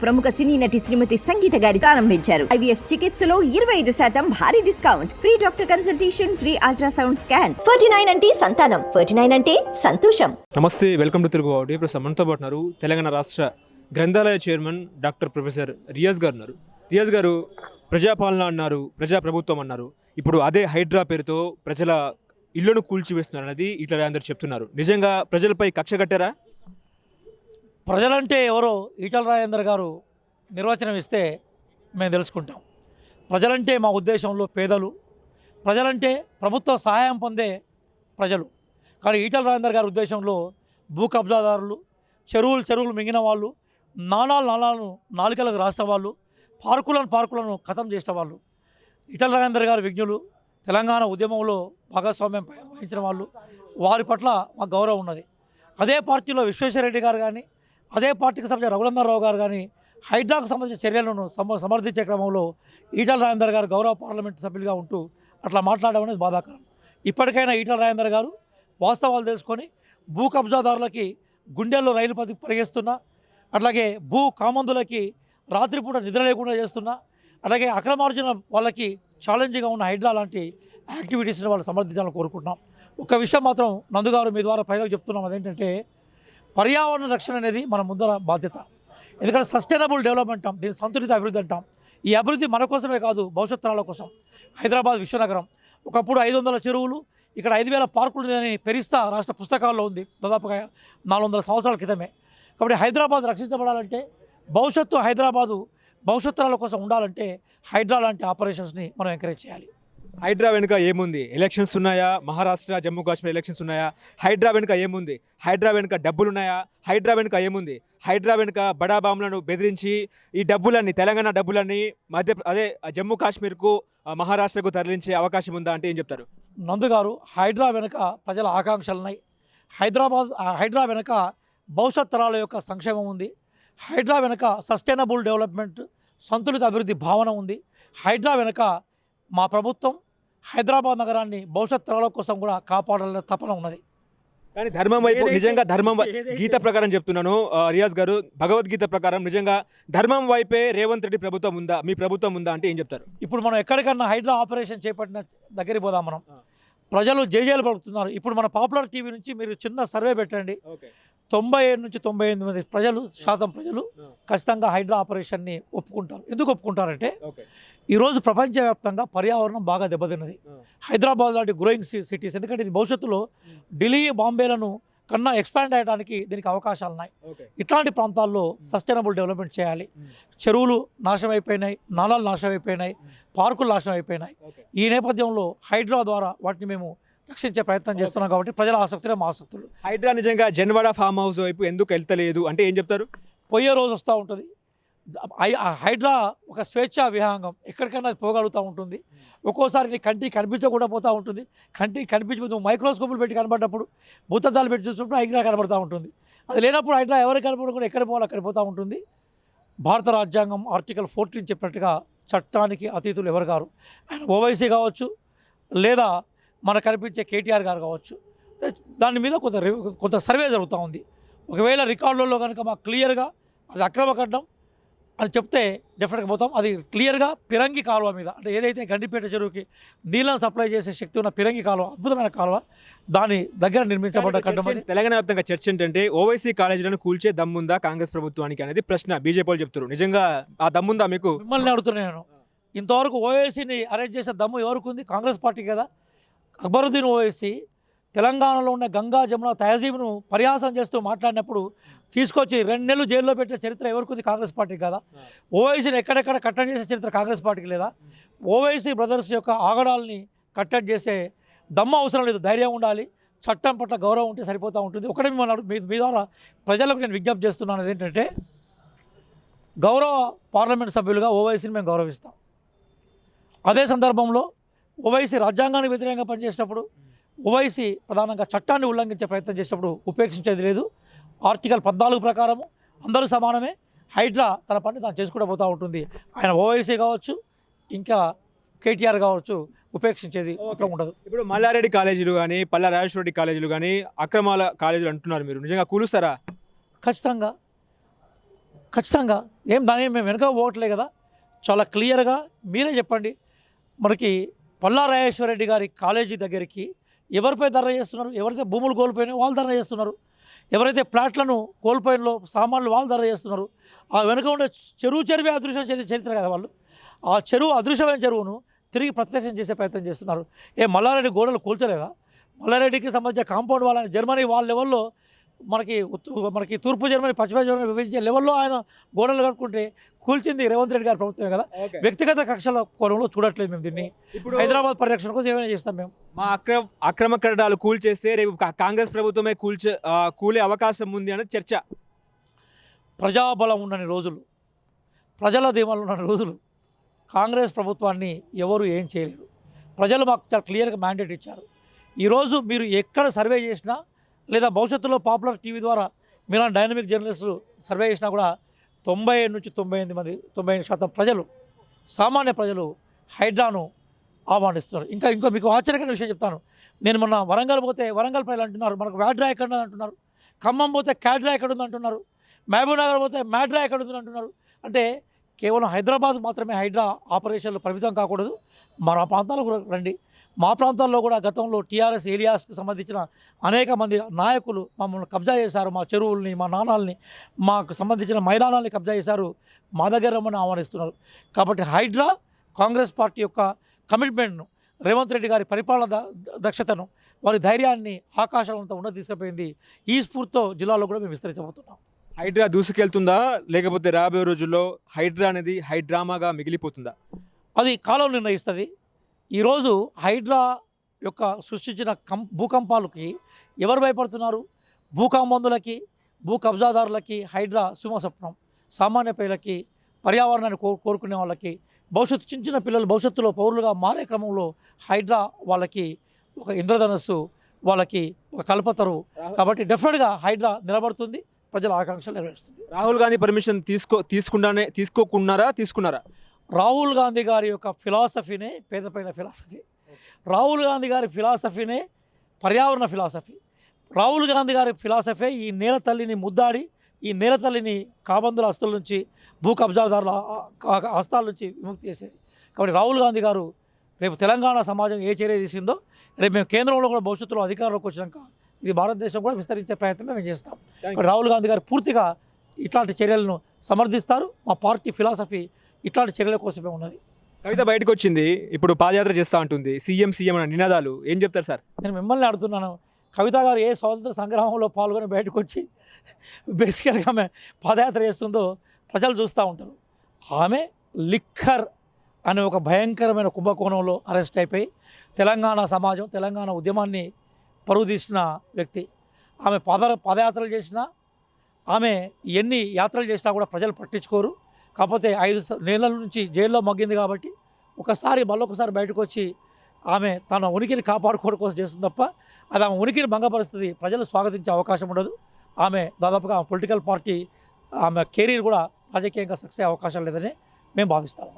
ప్రముఖ సినీ నటి శ్రీమతి సంగీత గారి ప్రారంభించారు. IVF చికిత్సలో 25% భారీ discount, free doctor consultation, free ultrasound scan. 49 అంటే సంతానం, 49 అంటే సంతోషం. నమస్తే, వెల్కమ్ టు తెలుగు వాడి. ఇప్పుడు మనతో పాటు ఉన్నారు తెలంగాణ రాష్ట్ర గ్రంథాలయ చైర్మన్ డాక్టర్ ప్రొఫెసర్ రియాజ్ గారు ఉన్నారు. రియాజ్ గారు, ప్రజాపాలన అన్నారు, ప్రజాప్రభుత్వం అన్నారు. ఇప్పుడు అదే హైడ్రా పేరుతో ప్రజల ఇళ్లను కూల్చివేస్తున్నారు అనేది ఇట్లా అందరూ చెప్తున్నారు. నిజంగా ప్రజలపై కక్ష కట్టారా? ప్రజలంటే ఎవరో ఈటల రాజేందర్ గారు నిర్వచనం ఇస్తే మేము తెలుసుకుంటాం. ప్రజలంటే మా ఉద్దేశంలో పేదలు, ప్రజలంటే ప్రభుత్వ సహాయం పొందే ప్రజలు. కానీ ఈటల రాజేందర్ గారి ఉద్దేశంలో భూ కబ్జాదారులు, చెరువులు మింగిన వాళ్ళు, నాణాలను నాలుకలకు రాసిన వాళ్ళు, పార్కులను ఖతం చేసిన వాళ్ళు. ఈటల రాజేందర్ గారు విజ్ఞులు, తెలంగాణ ఉద్యమంలో భాగస్వామ్యం వహించిన వాళ్ళు. వారి పట్ల మాకు గౌరవం ఉన్నది. అదే పార్టీలో విశ్వేశ్వరరెడ్డి గారు కానీ, అదే పార్టీకి సంబంధించిన రఘునందనరావు గారు కానీ హైడ్రాకు సంబంధించిన చర్యలను సమర్థించే క్రమంలో ఈటల రాజేందర్ గారు గౌరవ పార్లమెంటు సభ్యులుగా ఉంటూ అట్లా మాట్లాడడం అనేది బాధాకరం. ఇప్పటికైనా ఈటల రాజేందర్ గారు వాస్తవాలు తెలుసుకొని భూ కబ్జాదారులకి గుండెల్లో రైలు పరిగెస్తున్నా, అట్లాగే భూ కామందులకి రాత్రిపూట నిద్ర లేకుండా చేస్తున్నా, అలాగే అక్రమార్జన వాళ్ళకి ఛాలెంజ్గా ఉన్న హైడ్రా లాంటి యాక్టివిటీస్ని వాళ్ళు సమర్థించాలని కోరుకుంటున్నాం. ఒక విషయం మాత్రం నందుగారు మీ ద్వారా ప్రయోగం చెప్తున్నాం, అదేంటంటే పర్యావరణ రక్షణ అనేది మన ముందర బాధ్యత. ఎందుకంటే సస్టైనబుల్ డెవలప్మెంట్ అంటాం, దీన్ని సంతులిత అభివృద్ధి అంటాం. ఈ అభివృద్ధి మన కోసమే కాదు, భవిష్యత్ తరాల కోసం. హైదరాబాద్ విశ్వనగరం ఒకప్పుడు 500 చెరువులు, ఇక్కడ 5000 పార్కులు అని పెరిస్తా రాష్ట్ర పుస్తకాల్లో ఉంది, దాదాపుగా 400 సంవత్సరాల క్రితమే. కాబట్టి హైదరాబాద్ రక్షించబడాలంటే, భవిష్యత్ తరాల కోసం ఉండాలంటే హైడ్రా లాంటి ఆపరేషన్స్ని మనం ఎంకరేజ్ చేయాలి. హైడ్రా వెనుక ఏముంది? ఎలక్షన్స్ ఉన్నాయా? మహారాష్ట్ర, జమ్మూ కాశ్మీర్ ఎలక్షన్స్ ఉన్నాయా? హైడ్రా వెనుక ఏముంది? హైడ్రా వెనుక డబ్బులు ఉన్నాయా? హైడ్రా వెనుక ఏముంది? హైడ్రా వెనుక బడా బాంబులను బెదిరించి ఈ డబ్బులన్నీ, తెలంగాణ డబ్బులన్నీ అదే జమ్మూ కాశ్మీర్కు, మహారాష్ట్రకు తరలించే అవకాశం ఉందా అంటే ఏం చెప్తారు? నందుగారు, హైడ్రా వెనుక ప్రజల ఆకాంక్షలు ఉన్నాయి. హైడ్రా వెనుక భవిష్యత్ తరాల యొక్క సంక్షేమం ఉంది. హైడ్రా వెనుక సస్టైనబుల్ డెవలప్మెంట్, సంతులిత అభివృద్ధి భావన ఉంది. హైడ్రా వెనుక మా ప్రభుత్వం హైదరాబాద్ నగరాన్ని భవిష్యత్ తరాల కోసం కూడా కాపాడాలనే తపన ఉన్నది. కానీ ధర్మం వైపు, నిజంగా గీత ప్రకారం చెప్తున్నాను రియాజ్ గారు, భగవద్గీత ప్రకారం నిజంగా ధర్మం వైపే రేవంత్ రెడ్డి ప్రభుత్వం ఉందా, మీ ప్రభుత్వం ఉందా అంటే ఏం చెప్తారు? ఇప్పుడు మనం ఎక్కడికన్నా హైడ్రా ఆపరేషన్ చేపట్టిన దగ్గరికి పోదాం. మనం ప్రజలు జేజేలు పడుతున్నారు. ఇప్పుడు మన పాపులర్ టీవీ నుంచి మీరు చిన్న సర్వే పెట్టండి, 97 నుంచి 98% శాతం ప్రజలు ఖచ్చితంగా హైడ్రా ఆపరేషన్ని ఒప్పుకుంటారు. ఎందుకు ఒప్పుకుంటారంటే, ఈరోజు ప్రపంచవ్యాప్తంగా పర్యావరణం బాగా దెబ్బతిన్నది. హైదరాబాద్ లాంటి గ్రోయింగ్ సిటీస్, ఎందుకంటే ఇది భవిష్యత్తులో ఢిల్లీ, బాంబేలను కన్నా ఎక్స్పాండ్ అయ్యడానికి దీనికి అవకాశాలు ఉన్నాయి. ఇట్లాంటి ప్రాంతాల్లో సస్టైనబుల్ డెవలప్మెంట్ చేయాలి. చెరువులు నాశనం అయిపోయినాయి, నాలాలు నాశనం అయిపోయినాయి, పార్కులు నాశనం అయిపోయినాయి. ఈ నేపథ్యంలో హైడ్రా ద్వారా వాటిని మేము రక్షించే ప్రయత్నం చేస్తున్నాం. కాబట్టి ప్రజల ఆసక్తులే మా ఆసక్తులు. హైడ్రా నిజంగా జన్వాడ ఫామ్ హౌస్ వైపు ఎందుకు వెళ్తలేదు అంటే ఏం చెప్తారు? పోయే రోజు వస్తూ ఉంటుంది. హైడ్రా ఒక స్వేచ్ఛా విహంగం, ఎక్కడికైనా పోగలుగుతూ ఉంటుంది. ఒక్కోసారి నీ కంటికి కనిపించకుండా పోతూ ఉంటుంది. కంటికి కనిపించబోతు మైక్రోస్కోపులు పెట్టి కనబడ్డప్పుడు, భూతద్దాలు పెట్టి చూసినప్పుడు హైడ్రా కనబడుతూ ఉంటుంది. అది లేనప్పుడు హైడ్రా ఎవరికి కనపడకుండా ఎక్కడ పోవాలో అక్కడ పోతూ ఉంటుంది. భారత రాజ్యాంగం ఆర్టికల్ 14 చెప్పినట్టుగా చట్టానికి అతీతులు ఎవరు గారు. ఆయన ఓవైసీ కావచ్చు, లేదా మనకు కనిపించే కేటీఆర్ గారు కావచ్చు. దాని మీద కొంత సర్వే జరుగుతూ ఉంది. ఒకవేళ రికార్డులలో కనుక మాకు క్లియర్గా అది అక్రమ కట్టడం అని చెప్తే డెఫినెట్గా పోతాం. అది క్లియర్గా పిరంగి కాలువ మీద, అంటే ఏదైతే గండిపేట చెరువుకి నీళ్ళను సప్లై చేసే శక్తి ఉన్న పిరంగి కాలువ, అద్భుతమైన కాలువ, దాని దగ్గర నిర్మించబడ్డ కట్టడం. తెలంగాణ వ్యాప్తంగా చర్చ ఏంటంటే, ఓవైసీ కాలేజీలను కూల్చే దమ్ముందా కాంగ్రెస్ ప్రభుత్వానికి అనేది ప్రశ్న. బీజేపీ వాళ్ళు చెప్తారు. నిజంగా ఆ దమ్ముందా మీకు? మిమ్మల్ని అడుగుతున్నాను. ఇంతవరకు ఓవైసీని అరెస్ట్ చేసే దమ్ము ఎవరికి ఉంది? కాంగ్రెస్ పార్టీ కదా. అక్బరుద్దీన్ ఓవైసీ తెలంగాణలో ఉన్న గంగా జమున తహజీబ్ను పరిహాసం చేస్తూ మాట్లాడినప్పుడు తీసుకొచ్చి 2 నెలలు జైల్లో పెట్టిన చరిత్ర ఎవరికి ఉంది? కాంగ్రెస్ పార్టీకి కదా. ఓవైసీని ఎక్కడెక్కడ కట్టడి చేసే చరిత్ర కాంగ్రెస్ పార్టీకి లేదా? ఓవైసీ బ్రదర్స్ యొక్క ఆగడాల్ని కట్టడి చేసే దమ్ము అవసరం లేదు, ధైర్యం ఉండాలి, చట్టం పట్ల గౌరవం ఉంటే సరిపోతూ ఉంటుంది. ఒకటే మీ ద్వారా ప్రజలకు నేను విజ్ఞప్తి చేస్తున్నాను ఏంటంటే, గౌరవ పార్లమెంట్ సభ్యులుగా ఓవైసీని మేము గౌరవిస్తాం. అదే సందర్భంలో ఓవైసీ రాజ్యాంగానికి వ్యతిరేకంగా పనిచేసినప్పుడు, ఓవైసీ ప్రధానంగా చట్టాన్ని ఉల్లంఘించే ప్రయత్నం చేసినప్పుడు ఉపేక్షించేది లేదు. ఆర్టికల్ 14 ప్రకారము అందరూ సమానమే. హైడ్రా తన పని తాను చేసుకుంటూ పోతూ ఉంటుంది. ఆయన ఓవైసీ కావచ్చు, ఇంకా కేటీఆర్ కావచ్చు, ఉపేక్షించేది మాత్రం ఉండదు. ఇప్పుడు మల్లారెడ్డి కాలేజీలు కానీ, పల్లా రాజేశ్వర రెడ్డి కాలేజీలు కానీ అక్రమాల కాలేజీలు అంటున్నారు. మీరు నిజంగా కూలుస్తారా? ఖచ్చితంగా ఖచ్చితంగా దాని మేము వెనక పోవట్లే కదా, చాలా క్లియర్గా మీరే చెప్పండి. మనకి పల్లా రాజేశ్వరరెడ్డి గారి కాలేజీ దగ్గరికి ఎవరిపై ధర్నా చేస్తున్నారు? ఎవరైతే భూములు కోల్పోయినాయో వాళ్ళు ధర్నా చేస్తున్నారు, ఎవరైతే ప్లాట్లను కోల్పోయినలో సామాన్లు వాళ్ళు ధర్నా చేస్తున్నారు. ఆ వెనుక ఉండే చెరువే అదృశ్యం చరిత్ర కదా వాళ్ళు. ఆ చెరువు అదృశ్యమైన చెరువును తిరిగి ప్రత్యక్షం చేసే ప్రయత్నం చేస్తున్నారు. మల్లారెడ్డి గోడలు కూల్చలేదా? మల్లారెడ్డికి సంబంధించిన కాంపౌండ్ వాళ్ళని జర్మనీ వాళ్ళ లెవెల్లో మనకి తూర్పు జర్మనీ పశ్చిమ జర్మనీ విభజించే లెవెల్లో ఆయన గోడలు కట్టుకుంటే కూల్చింది రేవంత్ రెడ్డి గారి ప్రభుత్వమే కదా. వ్యక్తిగత కక్షల కోణంలో చూడట్లేదు మేము దీన్ని. ఇప్పుడు హైదరాబాద్ పరిరక్షణ కోసం ఏమైనా చేస్తాం మేము. మా అక్రమ కట్టడాలు కూల్చేస్తే రేపు కాంగ్రెస్ ప్రభుత్వమే కూలే అవకాశం ఉంది అనేది చర్చ. ప్రజాబలం ఉన్నన్ని రోజులు, ప్రజల ధీమాలు ఉన్న రోజులు కాంగ్రెస్ ప్రభుత్వాన్ని ఎవరు ఏం చేయలేరు. ప్రజలు మాకు చాలా క్లియర్గా మ్యాండేట్ ఇచ్చారు. ఈరోజు మీరు ఎక్కడ సర్వే చేసినా లేదా భవిష్యత్తులో పాపులర్ టీవీ ద్వారా మీరు డైనమిక్ జర్నలిస్టులు సర్వే చేసినా కూడా 97 నుంచి 98% ప్రజలు, సామాన్య ప్రజలు హైడ్రాను ఆహ్వానిస్తున్నారు. ఇంకా మీకు ఆశ్చర్యకరమైన విషయం చెప్తాను. నేను మొన్న వరంగల్ పోతే వరంగల్ ప్రజలు అంటున్నారు మనకు వ్యాడ్రా ఎక్కడ ఉంది అంటున్నారు, ఖమ్మం పోతే క్యాడ్రా ఎక్కడ ఉంది అంటున్నారు, మహబూబ్ నగర్ పోతే మ్యాడ్రా ఎక్కడ ఉంది అంటున్నారు. అంటే కేవలం హైదరాబాద్ మాత్రమే హైడ్రా ఆపరేషన్లు పరిమితం కాకూడదు, మన ప్రాంతాలకు కూడా రండి. మా ప్రాంతాల్లో కూడా గతంలో టీఆర్ఎస్ ఏరియాస్కి సంబంధించిన అనేక మంది నాయకులు మమ్మల్ని కబ్జా చేశారు, మా చెరువుల్ని, మా నాణాలని, మాకు సంబంధించిన మైదానాల్ని కబ్జా చేశారు. మా దగ్గర రమ్మని ఆహ్వానిస్తున్నారు. కాబట్టి హైడ్రా కాంగ్రెస్ పార్టీ యొక్క కమిట్మెంట్ను, రేవంత్ రెడ్డి గారి పరిపాలన దక్షతను, వారి ధైర్యాన్ని ఆకాశంతో ఉన్నది తీసుకుపోయింది. ఈ స్ఫూర్తితో జిల్లాలో కూడా మేము విస్తరించబోతున్నాం. హైడ్రా దూసుకెళ్తుందా లేకపోతే రాబోయే రోజుల్లో హైడ్రా అనేది హైడ్రామాగా మిగిలిపోతుందా? అది కాలం నిర్ణయిస్తుంది. ఈరోజు హైడ్రా యొక్క సృష్టించిన భూకంపాలకి ఎవరు భయపడుతున్నారు? భూకంబందులకి, భూ కబ్జాదారులకి హైడ్రా సింహస్వప్నం. సామాన్య ప్రజలకి, పర్యావరణాన్ని కోరుకునే వాళ్ళకి, చిన్న చిన్న పిల్లలు భవిష్యత్తులో పౌరులుగా మారే క్రమంలో హైడ్రా వాళ్ళకి ఒక ఇంద్రధనస్సు, వాళ్ళకి ఒక కల్పతరు. కాబట్టి డెఫినెట్గా హైడ్రా నిలబడుతుంది, ప్రజల ఆకాంక్షలు నెరవేరుస్తుంది. రాహుల్ గాంధీ పర్మిషన్ తీసుకున్నారా? రాహుల్ గాంధీ గారి యొక్క ఫిలాసఫీనే పేదపైన ఫిలాసఫీ. రాహుల్ గాంధీ గారి ఫిలాసఫీనే పర్యావరణ ఫిలాసఫీ. రాహుల్ గాంధీ గారి ఫిలాసఫీ ఈ నేల తల్లిని ముద్దాడి, ఈ నేల తల్లిని కాబందుల హస్తుల నుంచి, భూ కబ్జాదారుల హస్తాల నుంచి విముక్తి చేసేది. కాబట్టి రాహుల్ గాంధీ గారు రేపు తెలంగాణ సమాజం ఏ చర్య తీసిందో రేపు మేము కేంద్రంలో కూడా భవిష్యత్తులో అధికారంలోకి వచ్చినాక ఇది భారతదేశం కూడా విస్తరించే ప్రయత్నం మేము చేస్తాం. రాహుల్ గాంధీ గారు పూర్తిగా ఇట్లాంటి చర్యలను సమర్థిస్తారు. మా పార్టీ ఫిలాసఫీ ఇట్లాంటి చర్యల కోసమే ఉన్నది. కవిత బయటకు వచ్చింది, ఇప్పుడు పాదయాత్ర చేస్తూ ఉంటుంది, సీఎం అనే నినాదాలు ఏం చెప్తారు సార్? నేను మిమ్మల్ని అడుగుతున్నాను, కవిత గారు ఏ స్వాతంత్ర సంగ్రామంలో పాల్గొని బయటకు వచ్చి బేసికల్గా ఆమె పాదయాత్ర చేస్తుందో ప్రజలు చూస్తూ ఉంటారు. ఆమె లిక్కర్ అనే ఒక భయంకరమైన కుంభకోణంలో అరెస్ట్ అయిపోయి తెలంగాణ సమాజం, తెలంగాణ ఉద్యమాన్ని పరువు తీసిన వ్యక్తి. ఆమె పాదయాత్రలు చేసినా, ఆమె ఎన్ని యాత్రలు చేసినా కూడా ప్రజలు పట్టించుకోరు. కాకపోతే 5 నెలల నుంచి జైల్లో మగ్గింది కాబట్టి మళ్ళొకసారి బయటకు వచ్చి ఆమె తన ఉనికిని కాపాడుకోవడం కోసం చేస్తుంది తప్ప అది ఆమె ఉనికిని భంగపరుస్తుంది. ప్రజలు స్వాగతించే అవకాశం ఉండదు. ఆమె దాదాపుగా పొలిటికల్ పార్టీ, ఆమె కెరీర్ కూడా రాజకీయంగా సక్సెస్ అయ్యే అవకాశం లేదని మేము భావిస్తాము.